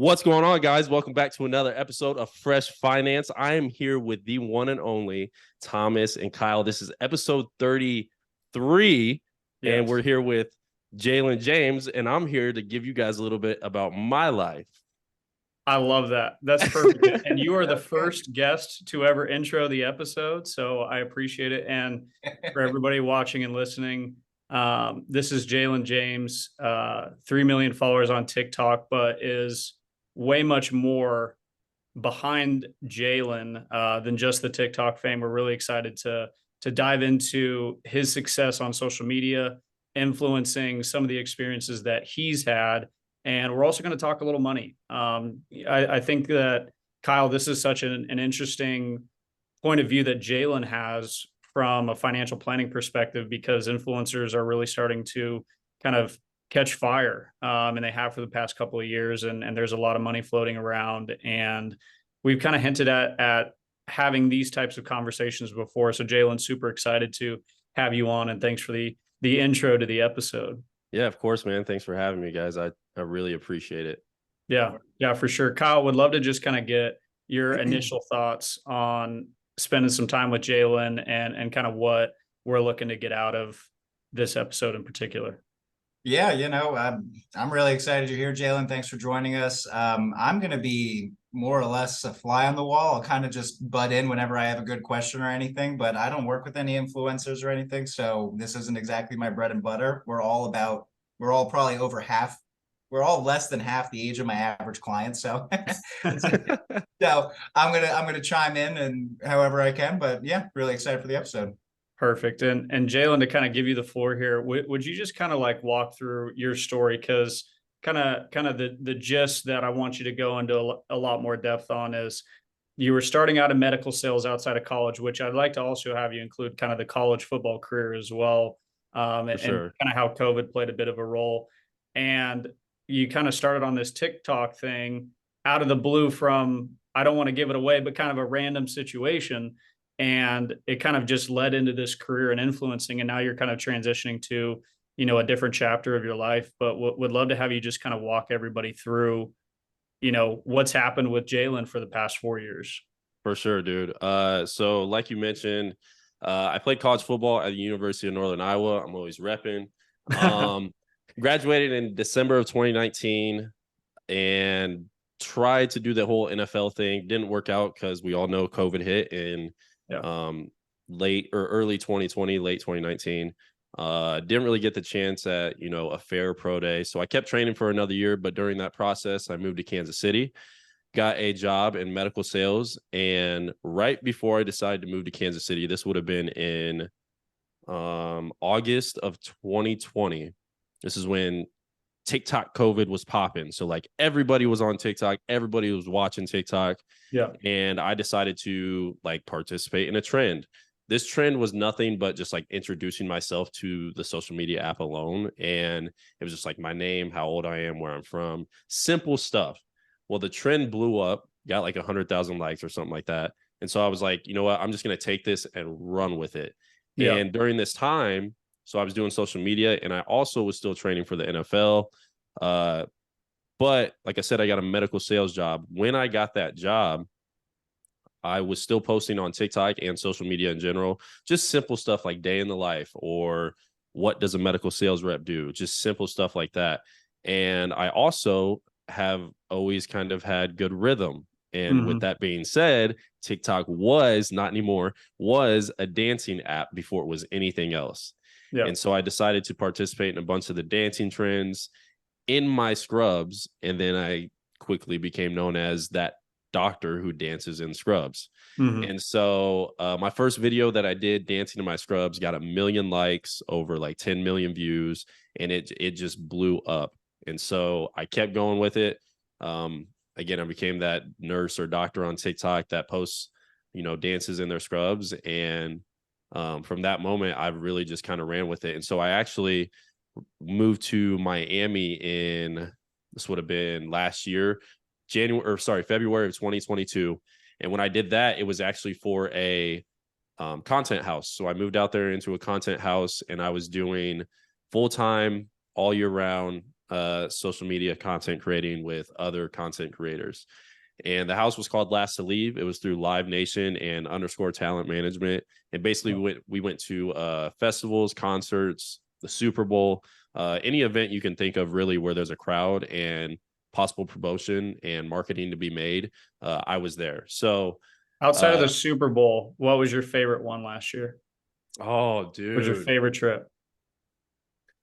What's going on, guys? Welcome back to another episode of Fresh Finance. I am here with the one and only Thomas and Kyle. This is episode 33, and we're here with Jaylin James, and I'm here to give you guys a little bit about my life. I love that. That's perfect. And you are the first guest to ever intro the episode, so I appreciate it. And for everybody watching and listening, this is Jaylin James, 3 million followers on TikTok, but is way much more behind Jaylin than just the TikTok fame. We're really excited to dive into his success on social media, influencing some of the experiences that he's had. And we're also going to talk a little money. I think that, Kyle, this is such an interesting point of view that Jaylin has from a financial planning perspective, because influencers are really starting to kind of catch fire, and they have for the past couple of years, and there's a lot of money floating around, and we've kind of hinted at having these types of conversations before. So Jaylin, super excited to have you on, and thanks for the intro to the episode. Yeah, of course, man. Thanks for having me, guys. I really appreciate it. Yeah, for sure. Kyle, would love to just kind of get your initial thoughts on spending some time with Jaylin and kind of what we're looking to get out of this episode in particular. Yeah, I'm really excited you're here, Jaylin. Thanks for joining us. I'm going to be more or less a fly on the wall. I'll kind of just butt in whenever I have a good question or anything, but I don't work with any influencers or anything, so this isn't exactly my bread and butter. We're all probably over half. We're all less than half the age of my average client, so so I'm gonna chime in and however I can. But yeah, really excited for the episode. Perfect. And Jaylin, to kind of give you the floor here, would you just kind of like walk through your story? Because kind of the gist that I want you to go into a lot more depth on is you were starting out in medical sales outside of college, which I'd like to also have you include kind of the college football career as well, and kind of how COVID played a bit of a role. And you kind of started on this TikTok thing out of the blue from, I don't want to give it away, but kind of a random situation. And it kind of just led into this career and influencing. And now you're kind of transitioning to, a different chapter of your life. But would love to have you just kind of walk everybody through, what's happened with Jaylin for the past 4 years. For sure, dude. So like you mentioned, I played college football at the University of Northern Iowa. I'm always repping. Graduated in December of 2019 and tried to do the whole NFL thing. Didn't work out because we all know COVID hit in late or early 2020, late 2019. Didn't really get the chance at, a fair pro day. So I kept training for another year. But during that process, I moved to Kansas City, got a job in medical sales. And right before I decided to move to Kansas City, this would have been in August of 2020. This is when TikTok COVID was popping. So like everybody was on TikTok, everybody was watching TikTok. Yeah. And I decided to like participate in a trend. This trend was nothing but just like introducing myself to the social media app alone. And it was just like my name, how old I am, where I'm from, simple stuff. Well, the trend blew up, got like 100,000 likes or something like that. And so I was like, you know what, I'm just going to take this and run with it. Yeah. And during this time, so I was doing social media and I also was still training for the NFL. But like I said, I got a medical sales job. When I got that job, I was still posting on TikTok and social media in general, just simple stuff like day in the life or what does a medical sales rep do? Just simple stuff like that. And I also have always kind of had good rhythm. And with that being said, TikTok was, not anymore, was a dancing app before it was anything else. Yeah. And so I decided to participate in a bunch of the dancing trends in my scrubs. And then I quickly became known as that doctor who dances in scrubs. And so my first video that I did dancing in my scrubs got 1 million likes, over like 10 million views, and it just blew up. And so I kept going with it. Again, I became that nurse or doctor on TikTok that posts, dances in their scrubs. And from that moment, I really just kind of ran with it. And so I actually moved to Miami this would have been last year, February of 2022. And when I did that, it was actually for a content house. So I moved out there into a content house and I was doing full-time all year round social media content creating with other content creators. And the house was called Last to Leave. It was through Live Nation and Underscore Talent Management. And basically, we went to festivals, concerts, the Super Bowl, any event you can think of, really, where there's a crowd and possible promotion and marketing to be made. I was there. So outside of the Super Bowl, what was your favorite one last year? Oh, dude, what was your favorite trip?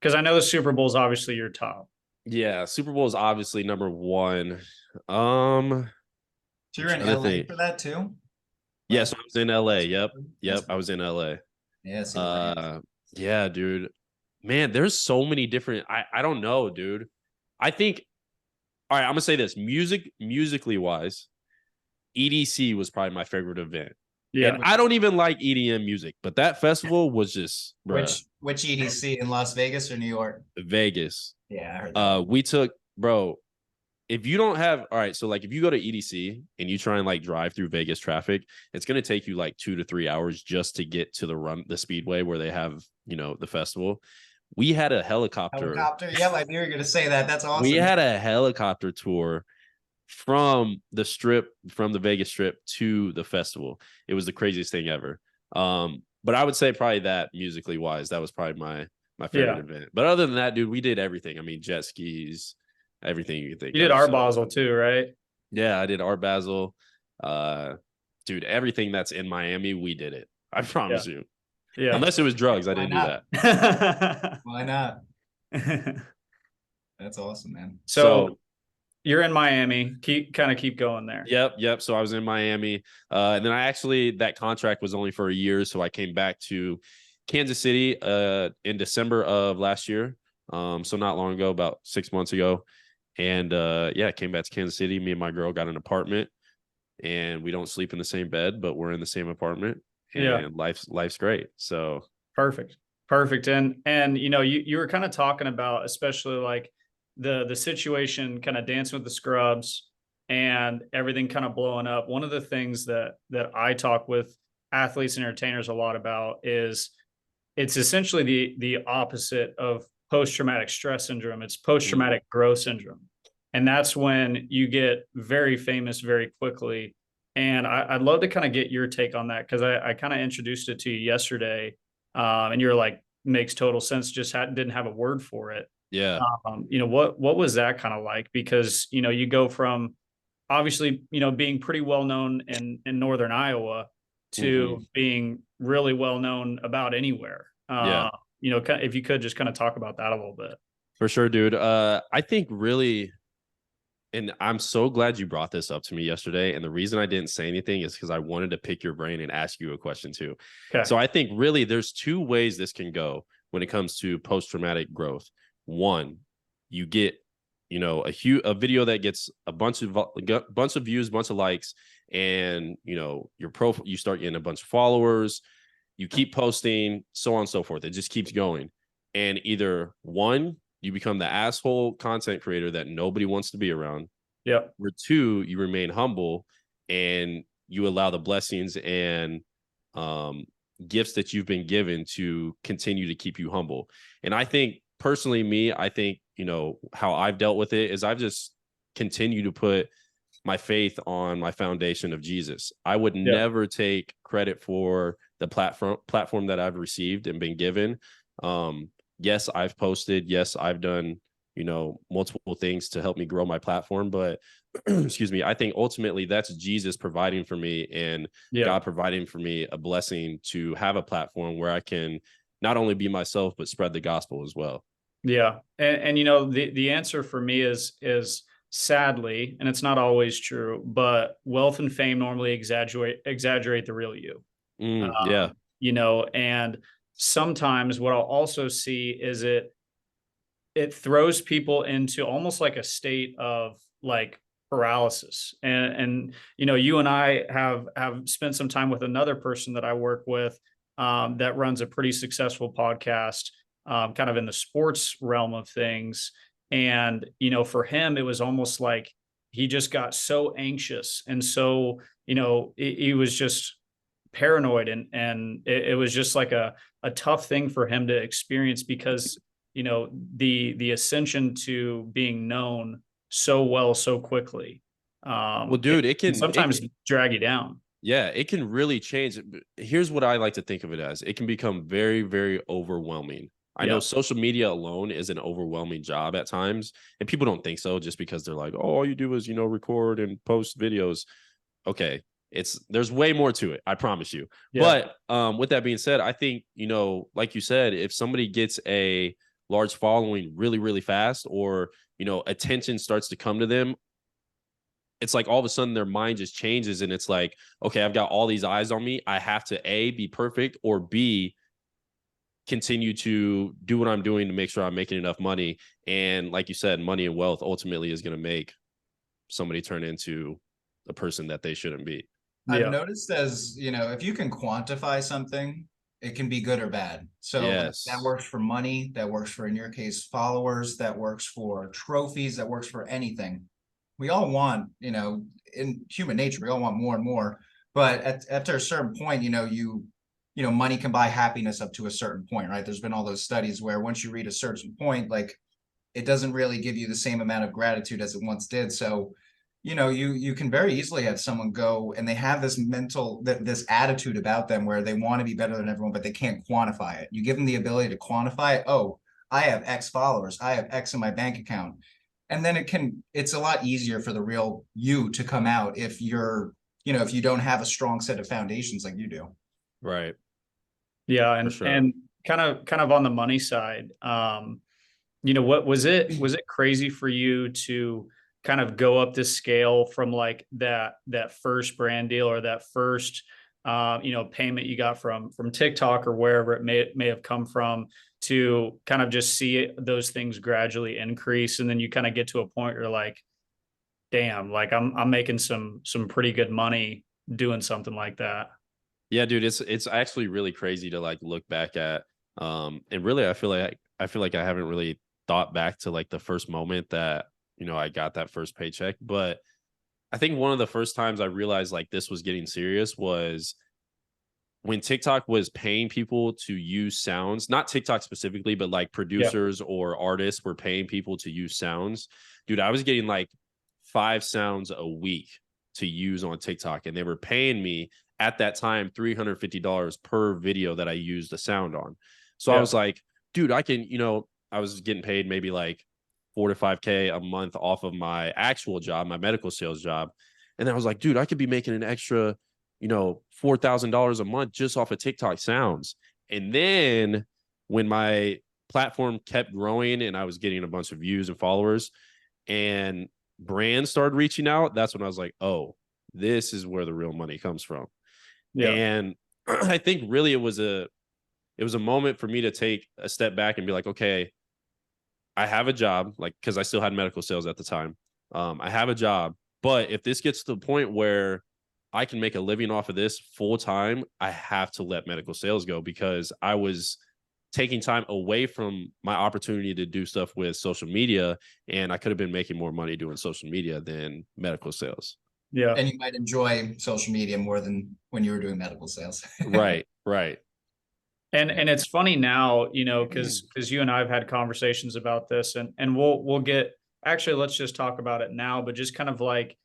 Because I know the Super Bowl is obviously your top. Yeah, Super Bowl is obviously number one. So you're in LA for that too? Yes, I was in LA. Yep, I was in LA. Yeah, yeah, dude. Man, there's so many different. I don't know, dude. I think. All right, I'm gonna say this: musically wise, EDC was probably my favorite event. Yeah, and I don't even like EDM music, but that festival was just which EDC in Las Vegas or New York? Vegas. Yeah, I heard that. We took, bro. If you don't have, all right, so like if you go to EDC and you try and like drive through Vegas traffic, it's going to take you like 2 to 3 hours just to get to the speedway where they have, the festival. We had a helicopter. Yeah, I knew you were going to say that. That's awesome. We had a helicopter tour from the Vegas Strip to the festival. It was the craziest thing ever. But I would say probably that, musically wise, that was probably my favorite event. But other than that, dude, we did everything. I mean, jet skis, everything you can think of. You did Art Basel too, right? Yeah, I did Art Basel. Dude, everything that's in Miami, we did it. I promise you. Yeah. Unless it was drugs, I didn't do that. Why not? That's awesome, man. So you're in Miami. Keep going there. Yep. So I was in Miami. And then that contract was only for a year. So I came back to Kansas City in December of last year. So not long ago, about 6 months ago. And came back to Kansas City. Me and my girl got an apartment, and we don't sleep in the same bed, but we're in the same apartment. And life's great. So perfect. And you were kind of talking about, especially like the situation, kind of Dancing with the Scrubs and everything kind of blowing up. One of the things that I talk with athletes and entertainers a lot about is it's essentially the opposite of post-traumatic stress syndrome. It's post-traumatic growth syndrome. And that's when you get very famous very quickly. And I'd love to kind of get your take on that, because I kind of introduced it to you yesterday. And you're like, makes total sense, just didn't have a word for it. Yeah. What was that kind of like? Because, you go from obviously, being pretty well known in Northern Iowa to being really well known about anywhere. If you could just kind of talk about that a little bit. For sure, dude. I think really, and I'm so glad you brought this up to me yesterday. And the reason I didn't say anything is because I wanted to pick your brain and ask you a question too. Okay. So I think really there's two ways this can go when it comes to post-traumatic growth. One, you get, a video that gets a bunch of views, bunch of likes, and your profile, you start getting a bunch of followers. You keep posting, so on and so forth. It just keeps going. And either one, you become the asshole content creator that nobody wants to be around. Yeah. Or two, you remain humble and you allow the blessings and gifts that you've been given to continue to keep you humble. And I think personally, how I've dealt with it is I've just continued to put my faith on my foundation of Jesus. I would never take credit for the platform that I've received and been given. Yes, I've posted. Yes, I've done, multiple things to help me grow my platform. But excuse me, I think ultimately that's Jesus providing for me and God providing for me a blessing to have a platform where I can not only be myself, but spread the gospel as well. Yeah. And the answer for me is sadly, and it's not always true, but wealth and fame normally exaggerate the real you. And sometimes what I'll also see is it throws people into almost like a state of like paralysis. And you and I have spent some time with another person that I work with that runs a pretty successful podcast, kind of in the sports realm of things. And, for him, it was almost like he just got so anxious. And so, he was just paranoid and it was just like a tough thing for him to experience, because you know, the ascension to being known so well so quickly. Well, dude, It can sometimes drag you down. Yeah, it can really change. Here's what I like to think of it as. It can become very, very overwhelming. I know Yeah. social media alone is an overwhelming job at times, and people don't think so just because they're like, oh, all you do is, record and post videos. Okay. There's way more to it, I promise you. Yeah. But with that being said, I think, like you said, if somebody gets a large following really, really fast, or, attention starts to come to them, it's like all of a sudden their mind just changes, and it's like, okay, I've got all these eyes on me. I have to A, be perfect, or B, continue to do what I'm doing to make sure I'm making enough money. And like you said, money and wealth ultimately is going to make somebody turn into a person that they shouldn't be. I've Yeah. noticed, as if you can quantify something, it can be good or bad. So Yes. that works for money, that works for, in your case, followers, that works for trophies, that works for anything. We all want, in human nature, we all want more and more. But after a certain point, money can buy happiness up to a certain point, right? There's been all those studies where once you reach a certain point, like, it doesn't really give you the same amount of gratitude as it once did. So, you can very easily have someone go and they have this this attitude about them where they want to be better than everyone, but they can't quantify it. You give them the ability to quantify it. Oh, I have X followers, I have X in my bank account. And then it's a lot easier for the real you to come out if if you don't have a strong set of foundations like you do. Right. Yeah. For And, sure. and kind of on the money side, what was it crazy for you to kind of go up this scale from like that first brand deal, or that first payment you got from TikTok or wherever it may have come from, to kind of just see those things gradually increase, and then you kind of get to a point where you're like, damn, like I'm making some pretty good money doing something like that. Yeah, dude, it's actually really crazy to like look back at. And really I feel like I haven't really thought back to like the first moment that, I got that first paycheck. But I think one of the first times I realized like this was getting serious was when TikTok was paying people to use sounds, not TikTok specifically, but like Yeah. producers or artists were paying people to use sounds. Dude, I was getting like 5 sounds a week to use on TikTok, and they were paying me at that time $350 per video that I used a sound on. So I Yeah. was like, dude, I can, I was getting paid maybe like 4 to 5K a month off of my actual job, my medical sales job. And then I was like, dude, I could be making an extra, $4,000 a month just off of TikTok sounds. And then when my platform kept growing and I was getting a bunch of views and followers, and brands started reaching out, that's when I was like, oh, this is where the real money comes from. Yeah. And I think really it was a moment for me to take a step back and be like, okay, I have a job, like, because I still had medical sales at the time. I have a job, but if this gets to the point where I can make a living off of this full time, I have to let medical sales go, because I was taking time away from my opportunity to do stuff with social media, and I could have been making more money doing social media than medical sales. Yeah. And you might enjoy social media more than when you were doing medical sales. Right. And it's funny now, because you and I have had conversations about this, and we'll get, actually, let's just talk about it now, but just kind of like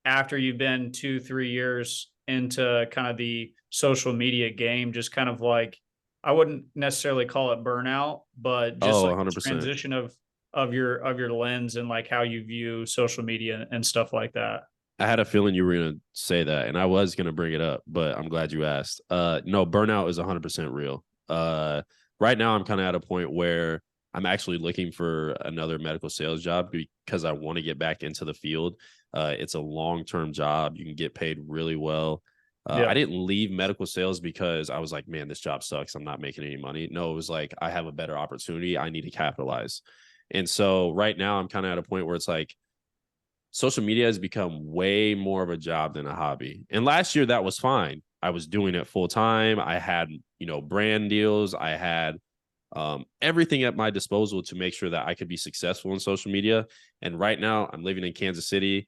after you've been 2-3 years into kind of the social media game, just kind of like, I wouldn't necessarily call it burnout, but just Oh, like the 100%. transition of your lens and like how you view social media and stuff like that. I had a feeling you were going to say that, and I was going to bring it up, but I'm glad you asked. No, burnout is 100% real. Right now I'm kind of at a point where I'm actually looking for another medical sales job because I want to get back into the field. It's a long-term job. You can get paid really well. Yeah. I didn't leave medical sales because I was like, man, this job sucks, I'm not making any money. No, it was like, I have a better opportunity, I need to capitalize. And so right now I'm kind of at a point where it's like, social media has become way more of a job than a hobby. And last year that was fine. I was doing it full time. I had, brand deals. I had everything at my disposal to make sure that I could be successful in social media. And right now I'm living in Kansas City,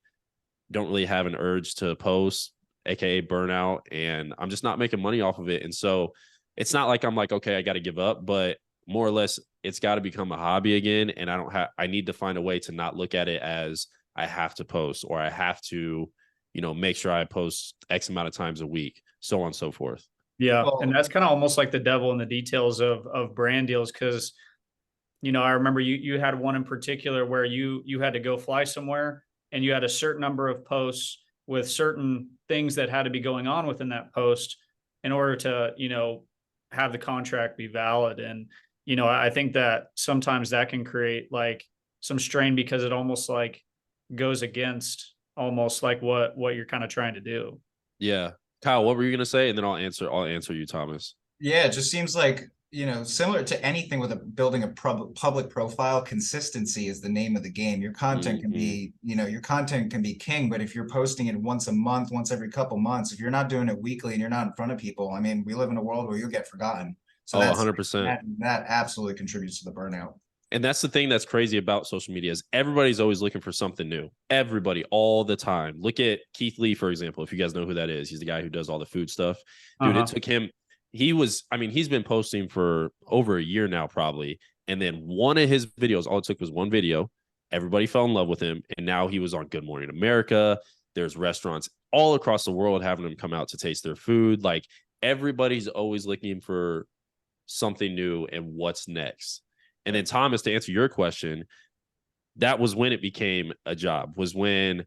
don't really have an urge to post, AKA burnout. And I'm just not making money off of it. And so it's not like I'm like, okay, I got to give up, but more or less it's got to become a hobby again. And I need to find a way to not look at it as I have to post, or I have to, make sure I post X amount of times a week, so on and so forth. Yeah. Well, And that's kind of almost like the devil in the details of brand deals. Cause I remember you had one in particular where you had to go fly somewhere and you had a certain number of posts with certain things that had to be going on within that post in order to, have the contract be valid. And, I think that sometimes that can create like some strain because it almost like goes against almost like what you're kind of trying to do. Yeah. Kyle, what were you going to say? And then I'll answer you, Thomas. yeah, it just seems like, similar to anything with building a public profile, consistency is the name of the game. Your content can be, your content can be king, but if you're posting it once a month, once every couple months, if you're not doing it weekly and you're not in front of people, I mean, we live in a world where you'll get forgotten. So 100%. That absolutely contributes to the burnout. And that's the thing that's crazy about social media is everybody's always looking for something new. Everybody, all the time. Look at Keith Lee, for example, if you guys know who that is. He's the guy who does all the food stuff. Dude, It took him, he's been posting for over a year now, probably. And then one of his videos, all it took was one video. Everybody fell in love with him. And now he was on Good Morning America. There's restaurants all across the world having him come out to taste their food. Like, everybody's always looking for something new and what's next. And then, Thomas, to answer your question, that was when it became a job, and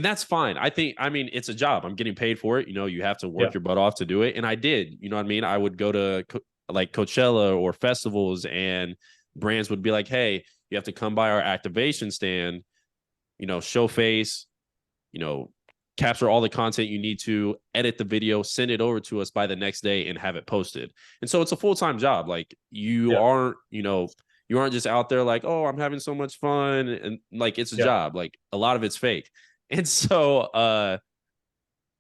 that's fine. It's a job. I'm getting paid for it. You have to work your butt off to do it. And I did, you know what I mean? I would go to like Coachella or festivals, and brands would be like, hey, you have to come by our activation stand, show face, capture all the content you need to, edit the video, send it over to us by the next day and have it posted. And so it's a full-time job. Like, you aren't just out there like, oh, I'm having so much fun. And like, it's a job. Like, a lot of it's fake. And so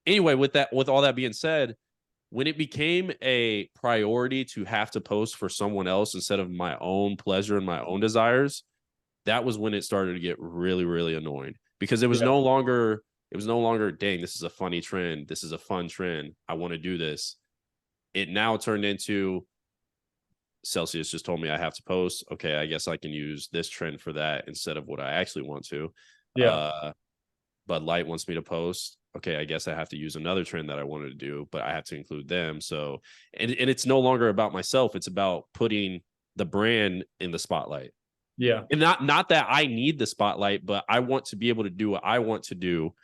anyway, with all that being said, when it became a priority to have to post for someone else instead of my own pleasure and my own desires, that was when it started to get really, really annoying, because it was no longer, dang, this is a funny trend. This is a fun trend. I want to do this. It now turned into, Celsius just told me I have to post. Okay, I guess I can use this trend for that instead of what I actually want to. Bud Light wants me to post. Okay, I guess I have to use another trend that I wanted to do, but I have to include them. So, and it's no longer about myself. It's about putting the brand in the spotlight. Yeah. And not that I need the spotlight, but I want to be able to do what I want to do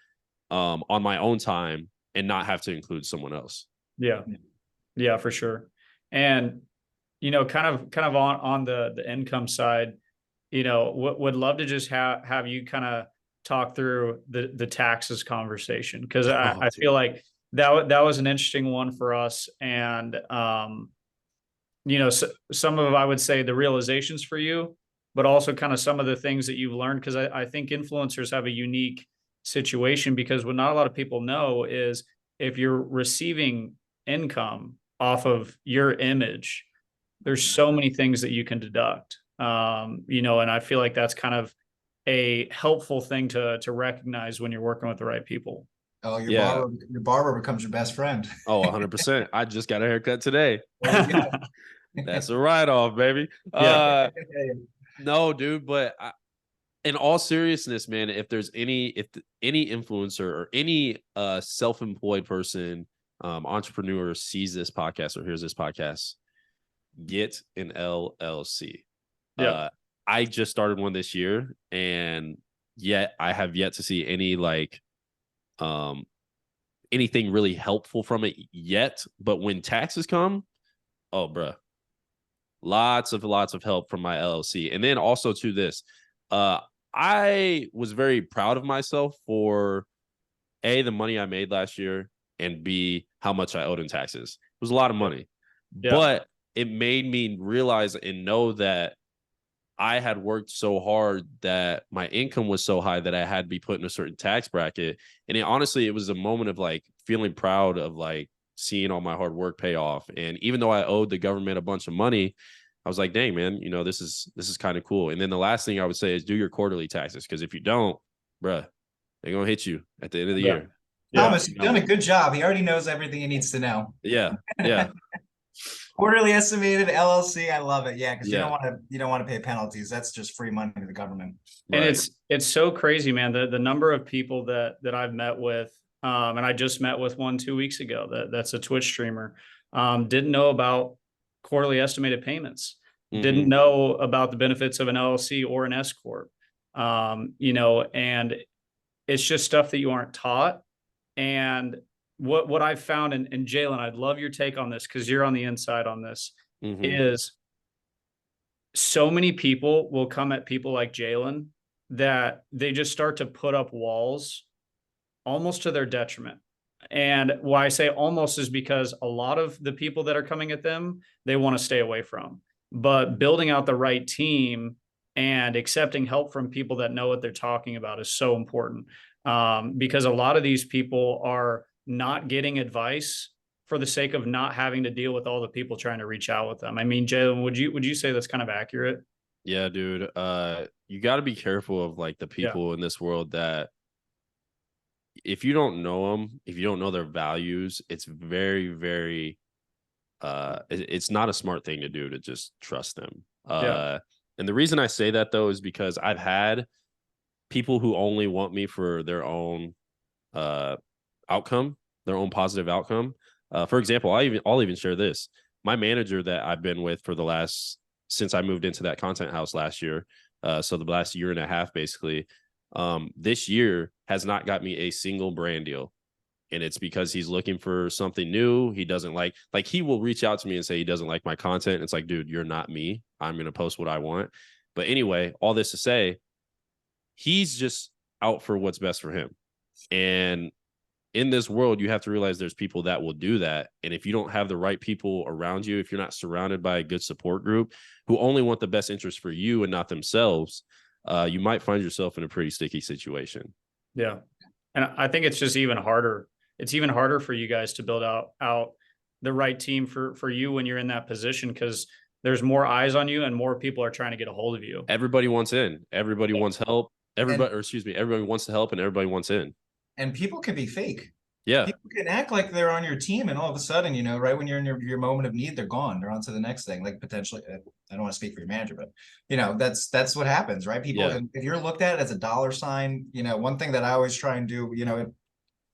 on my own time and not have to include someone else. Yeah, for sure. And, kind of on the income side, would love to just have you kind of talk through the taxes conversation. Cause I feel like that was an interesting one for us. And, some of, I would say, the realizations for you, but also kind of some of the things that you've learned. Cause I think influencers have a unique situation, because what not a lot of people know is if you're receiving income off of your image, there's so many things that you can deduct. And I feel like that's kind of a helpful thing to recognize when you're working with the right people. Oh, your barber becomes your best friend. Oh, 100%. I just got a haircut today. That's a write-off, baby. No, dude, but in all seriousness, man, if there's any influencer or any self-employed person, entrepreneur sees this podcast or hears this podcast, get an LLC. I just started one this year, and yet I have yet to see any anything really helpful from it yet. But when taxes come, oh, bruh, lots of help from my LLC. And then also to this, I was very proud of myself for A, the money I made last year, and B, how much I owed in taxes. It was a lot of money, but it made me realize and know that I had worked so hard, that my income was so high that I had to be put in a certain tax bracket. And honestly, it was a moment of like feeling proud of like seeing all my hard work pay off. And even though I owed the government a bunch of money, I was like, dang, man, this is kind of cool. And then the last thing I would say is do your quarterly taxes, because if you don't, bruh, they're going to hit you at the end of the year. Thomas, you've done a good job. He already knows everything he needs to know. Yeah. Quarterly estimated LLC. I love it. Yeah, because Yeah. you don't want to pay penalties. That's just free money to the government. And Right. it's so crazy, man. The number of people that I've met with, and I just met with one 2 weeks ago. That's a Twitch streamer. Didn't know about quarterly estimated payments. Didn't know about the benefits of an LLC or an S corp. And it's just stuff that you aren't taught. And what I've found, and Jaylin, I'd love your take on this because you're on the inside on this. Is so many people will come at people like Jaylin that they just start to put up walls almost to their detriment. And why I say almost is because a lot of the people that are coming at them, they want to stay away from. But building out the right team and accepting help from people that know what they're talking about is so important. Because a lot of these people are not getting advice for the sake of not having to deal with all the people trying to reach out with them. I mean, Jaylin, would you say that's kind of accurate? Yeah, dude. You got to be careful of like the people in this world that if you don't know them, if you don't know their values, it's very, very it's not a smart thing to do to just trust them. And the reason I say that though is because I've had people who only want me for their own outcome, their own positive outcome. For example, I'll even share this. My manager that I've been with for the last since I moved into that content house last year, so the last year and a half basically, this year has not got me a single brand deal. And it's because he's looking for something new. He doesn't like he will reach out to me and say he doesn't like my content. It's like, dude, you're not me. I'm going to post what I want. But anyway, all this to say, he's just out for what's best for him. And in this world, you have to realize there's people that will do that. And if you don't have the right people around you, if you're not surrounded by a good support group who only want the best interest for you and not themselves, you might find yourself in a pretty sticky situation. Yeah. And I think it's just even harder. It's even harder for you guys to build out the right team for you when you're in that position, because there's more eyes on you and more people are trying to get a hold of you. Everybody wants in. Everybody wants help. Everybody wants to help and everybody wants in. And people can be fake. Yeah. People can act like they're on your team, and all of a sudden, right when you're in your moment of need, they're gone. They're on to the next thing. Like potentially, I don't want to speak for your manager, but that's what happens, right? People, if you're looked at as a dollar sign, one thing that I always try and do,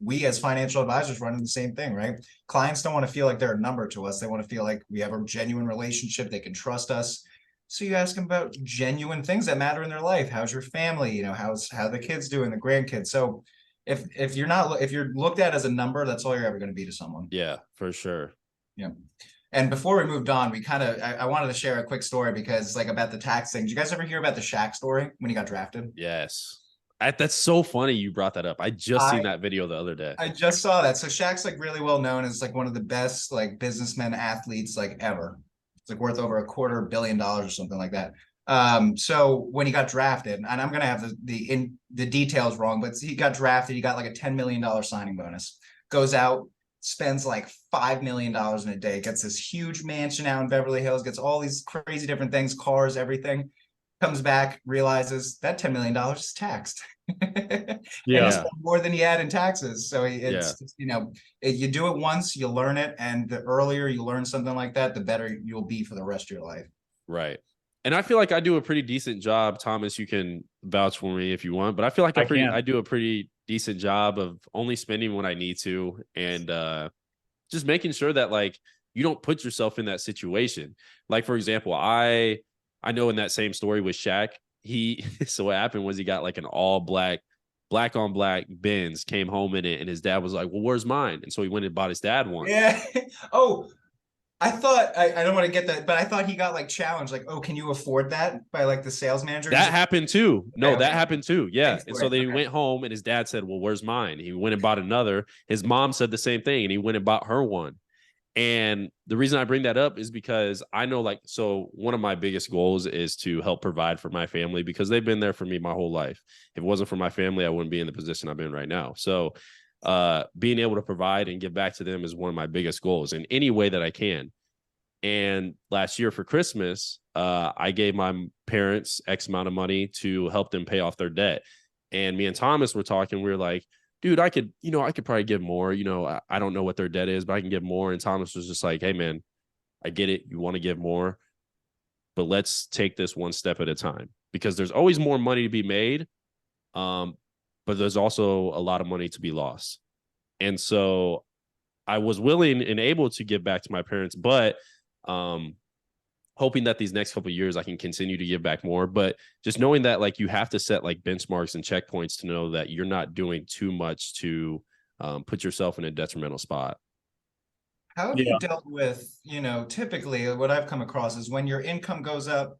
we as financial advisors run the same thing, right? Clients don't want to feel like they're a number to us. They want to feel like we have a genuine relationship. They can trust us. So you ask them about genuine things that matter in their life. How's your family? How the kids doing, the grandkids. So if you're looked at as a number, that's all you're ever going to be to someone. Yeah, for sure. Yeah. And before we moved on, I wanted to share a quick story because about the tax thing. Did you guys ever hear about the Shaq story when he got drafted? Yes. That's so funny you brought that up. I just seen that video the other day. I just saw that. So Shaq's really well known as one of the best businessmen athletes ever. It's worth over $250 million or something like that. So when he got drafted, and I'm gonna have the details wrong, but he got drafted, he got a $10 million signing bonus, goes out, spends $5 million in a day, gets this huge mansion out in Beverly Hills, gets all these crazy different things, cars, everything, comes back, realizes that $10 million is taxed. And more than he had in taxes. So you do it once, you learn it, and the earlier you learn something like that, the better you'll be for the rest of your life. Right. And I feel like I do a pretty decent job. Thomas, you can vouch for me if you want, but I feel like I do a pretty decent job of only spending when I need to, and just making sure that you don't put yourself in that situation. For example, I know in that same story with Shaq, so what happened was he got an all black on black Benz, came home in it, and his dad was like, well, where's mine? And so he went and bought his dad one. Yeah. Oh, I thought, I don't want to get that, but I thought he got challenged, oh, can you afford that, by the sales manager? That happened too. No, that happened too. Yeah. And so then he went home and his dad said, well, where's mine? He went and bought another. His mom said the same thing and he went and bought her one. And the reason I bring that up is because I know so one of my biggest goals is to help provide for my family, because they've been there for me my whole life. If it wasn't for my family, I wouldn't be in the position I'm in right now. So being able to provide and give back to them is one of my biggest goals in any way that I can. And last year for Christmas, I gave my parents X amount of money to help them pay off their debt. And me and Thomas were talking. We were like, dude, I could probably give more. I don't know what their debt is, but I can give more. And Thomas was just like, hey, man, I get it. You want to give more, but let's take this one step at a time, because there's always more money to be made. But there's also a lot of money to be lost. And so I was willing and able to give back to my parents, but hoping that these next couple of years I can continue to give back more. But just knowing that, like, you have to set like benchmarks and checkpoints to know that you're not doing too much to put yourself in a detrimental spot. How have you dealt with, typically what I've come across is when your income goes up,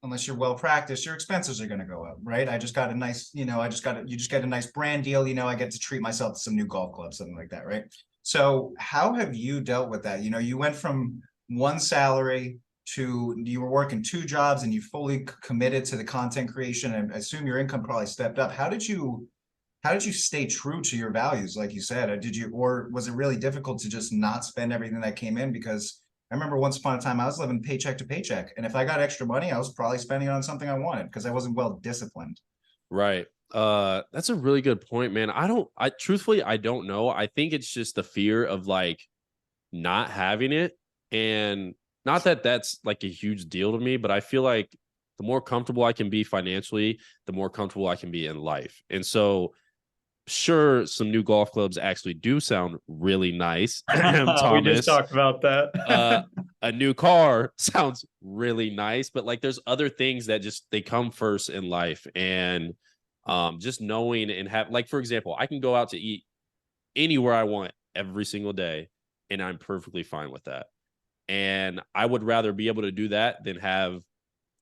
unless you're well practiced, your expenses are going to go up, right? I just got a nice, you just get a nice brand deal, I get to treat myself to some new golf clubs, something like that, right? So how have you dealt with that? You went from one salary to, you were working 2 jobs and you fully committed to the content creation, and I assume your income probably stepped up. How did you stay true to your values? Like you said, or was it really difficult to just not spend everything that came in? Because I remember once upon a time I was living paycheck to paycheck, and if I got extra money, I was probably spending it on something I wanted because I wasn't well disciplined. Right. That's a really good point, man. I truthfully, I don't know. I think it's just the fear of like not having it. And not that that's like a huge deal to me, but I feel like the more comfortable I can be financially, the more comfortable I can be in life. And so, sure, some new golf clubs actually do sound really nice. Thomas, we just talked about that. A new car sounds really nice, but like there's other things that just they come first in life. And just knowing and have, like, for example, I can go out to eat anywhere I want every single day, and I'm perfectly fine with that. And I would rather be able to do that than have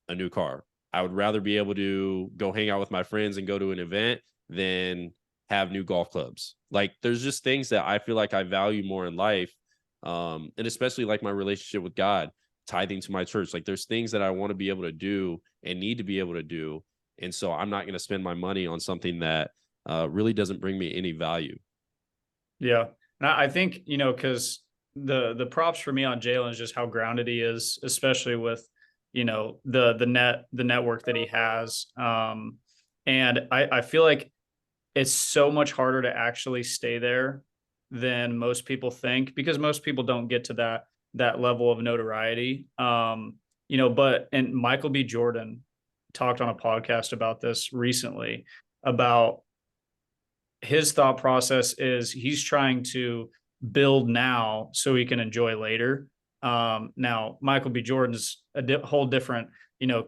a new car. I would rather be able to go hang out with my friends and go to an event than have new golf clubs. Like, there's just things that I feel like I value more in life. And especially like my relationship with God, tithing to my church. Like, there's things that I want to be able to do and need to be able to do. And so I'm not going to spend my money on something that really doesn't bring me any value. Yeah. And I think, because the props for me on Jaylin is just how grounded he is, especially with, the network that he has. And I feel like it's so much harder to actually stay there than most people think, because most people don't get to that level of notoriety. And Michael B. Jordan talked on a podcast about this recently, about his thought process is he's trying to build now so he can enjoy later. Now Michael B. Jordan's a whole different,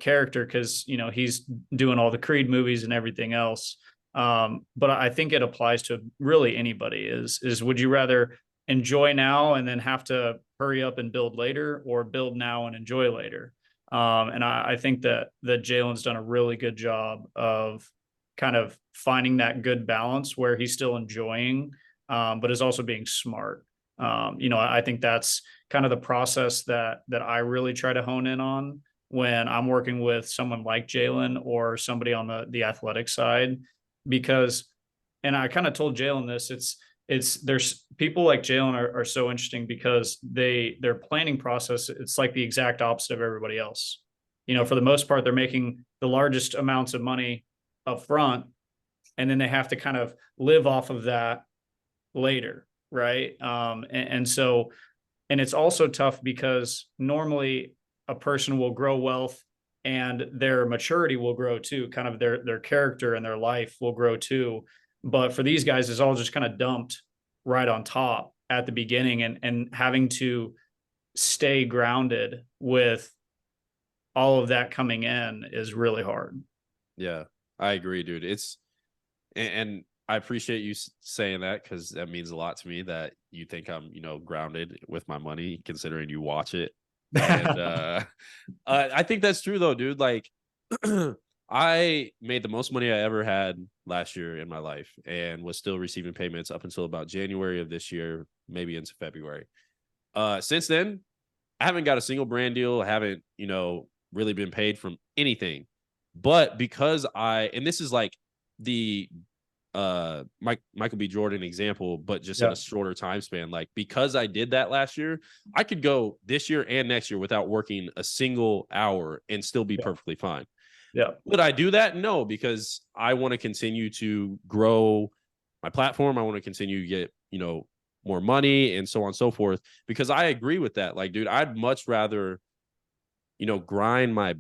character, because, he's doing all the Creed movies and everything else. But I think it applies to really anybody is would you rather enjoy now and then have to hurry up and build later, or build now and enjoy later? And I think that Jaylin's done a really good job of kind of finding that good balance where he's still enjoying, but is also being smart. I think that's kind of the process that I really try to hone in on when I'm working with someone like Jaylin or somebody on the athletic side, because, and I kind of told Jaylin this, there's people like Jaylin are so interesting because their planning process, it's like the exact opposite of everybody else. For the most part, they're making the largest amounts of money up front, and then they have to kind of live off of that later, right? And so, and it's also tough because normally a person will grow wealth and their maturity will grow too, kind of their character and their life will grow too. But for these guys, it's all just kind of dumped right on top at the beginning, and having to stay grounded with all of that coming in is really hard. Yeah, I agree, dude. And I appreciate you saying that, because that means a lot to me that you think I'm, grounded with my money, considering you watch it. And I think that's true though, dude. Like, I made the most money I ever had last year in my life, and was still receiving payments up until about January of this year, maybe into February. Since then, I haven't got a single brand deal. I haven't, really been paid from anything. But because and this is like the Michael B. Jordan example, but just in a shorter time span. Like, because I did that last year, I could go this year and next year without working a single hour and still be perfectly fine. Yeah. Would I do that? No, because I want to continue to grow my platform. I want to continue to get, more money and so on and so forth. Because I agree with that. Like, dude, I'd much rather, grind my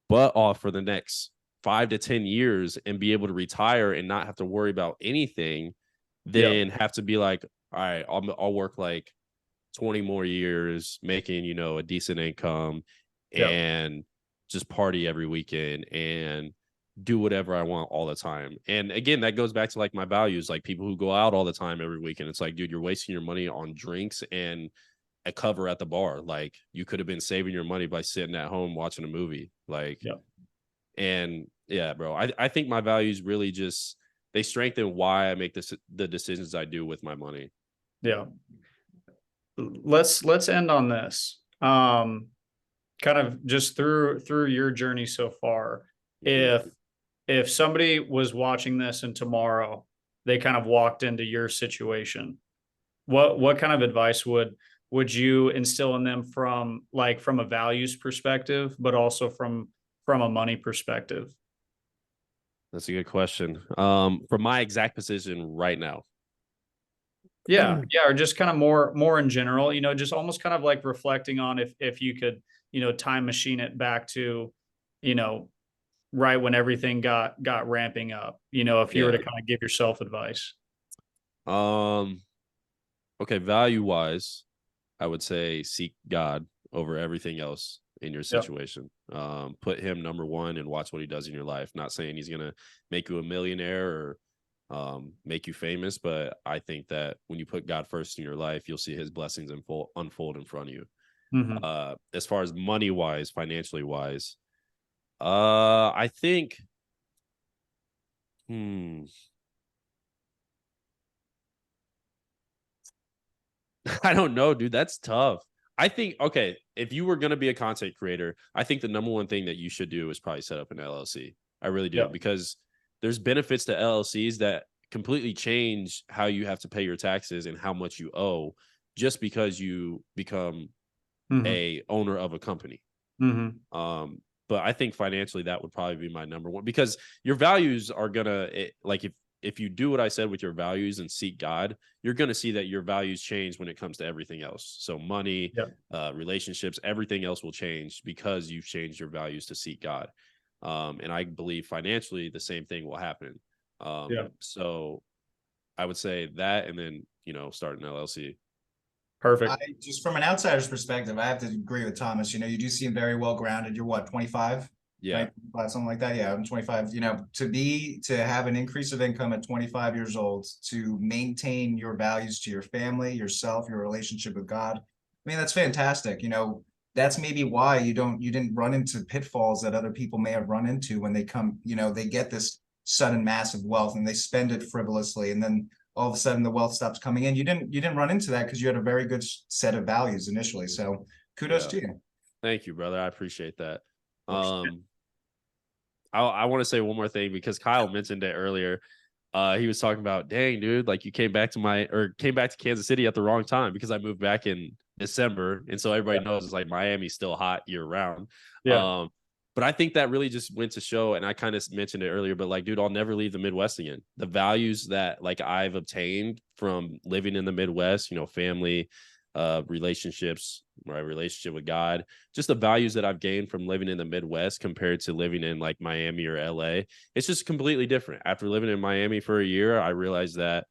butt off for the next 5 to 10 years and be able to retire and not have to worry about anything than have to be like, all right, I'll work like 20 more years making, a decent income and just party every weekend and do whatever I want all the time. And again, that goes back to like my values, like people who go out all the time every weekend. It's like, dude, you're wasting your money on drinks and a cover at the bar. Like you could have been saving your money by sitting at home watching a movie. Like, and yeah, bro, I think my values really just, they strengthen why I make the decisions I do with my money. Yeah. Let's end on this. Kind of just through your journey so far. If somebody was watching this and tomorrow they kind of walked into your situation, what kind of advice would you instill in them from a values perspective, but also from a money perspective? That's a good question. From my exact position right now. Yeah. Or just kind of more in general, just almost kind of like reflecting on if you could, time machine it back to, right when everything got ramping up, if you were to kind of give yourself advice. Okay, value wise, I would say seek God over everything else in your situation. Put him number one and watch what he does in your life. Not saying he's gonna make you a millionaire or make you famous, but I think that when you put God first in your life, you'll see his blessings unfold in front of you. As far as money wise, financially wise, I think I don't know, dude. That's tough. I think, okay, if you were going to be a content creator, I think the number one thing that you should do is probably set up an LLC. I really do, because there's benefits to LLCs that completely change how you have to pay your taxes and how much you owe just because you become a owner of a company. But I think financially that would probably be my number one, because your values are gonna like if you do what I said with your values and seek God, you're gonna see that your values change when it comes to everything else. So money, relationships, everything else will change because you've changed your values to seek God. And I believe financially the same thing will happen. So I would say that, and then start an LLC. Perfect. Just from an outsider's perspective, I have to agree with Thomas. You do seem very well grounded. You're what, 25? Yeah. Right? Something like that. Yeah, I'm 25. To have an increase of income at 25 years old, to maintain your values to your family, yourself, your relationship with God. I mean, that's fantastic. That's maybe why you didn't run into pitfalls that other people may have run into when they come, they get this sudden massive wealth and they spend it frivolously, and then all of a sudden the wealth stops coming in. You didn't run into that because you had a very good set of values initially. So kudos to you. Thank you, brother. I appreciate that. I want to say one more thing, because Kyle mentioned it earlier. He was talking about, dang, dude, like you came back to Kansas City at the wrong time, because I moved back in December. And so everybody knows it's like Miami's still hot year round. But I think that really just went to show, and I kind of mentioned it earlier, but like, dude, I'll never leave the Midwest again. The values that like I've obtained from living in the Midwest, family, relationships, my relationship with God, just the values that I've gained from living in the Midwest compared to living in like Miami or LA. It's just completely different. After living in Miami for a year, I realized that,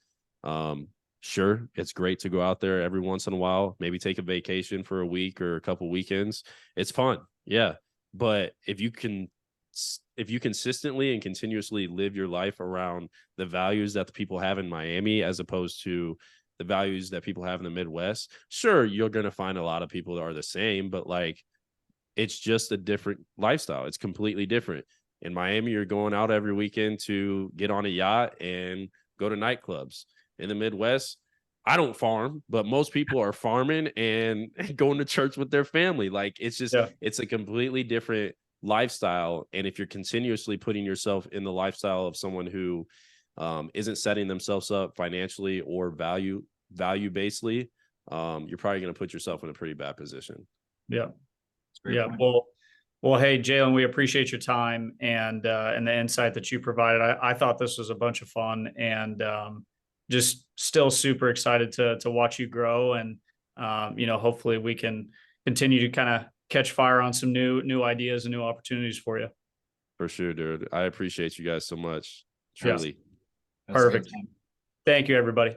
sure, it's great to go out there every once in a while, maybe take a vacation for a week or a couple weekends. It's fun. Yeah. But if you consistently and continuously live your life around the values that the people have in Miami, as opposed to the values that people have in the Midwest, sure, you're going to find a lot of people that are the same, but like, it's just a different lifestyle. It's completely different. In Miami, you're going out every weekend to get on a yacht and go to nightclubs. In the Midwest, I don't farm, but most people are farming and going to church with their family. Like, it's just, it's a completely different lifestyle. And if you're continuously putting yourself in the lifestyle of someone who isn't setting themselves up financially or value basely, you're probably going to put yourself in a pretty bad position. Yeah. Well, hey, Jaylin, we appreciate your time and the insight that you provided. I thought this was a bunch of fun, and just still super excited to watch you grow. And, hopefully we can continue to kind of catch fire on some new ideas and new opportunities for you. For sure, dude. I appreciate you guys so much. Yes. Truly. That's a good Perfect. time. Thank you, everybody.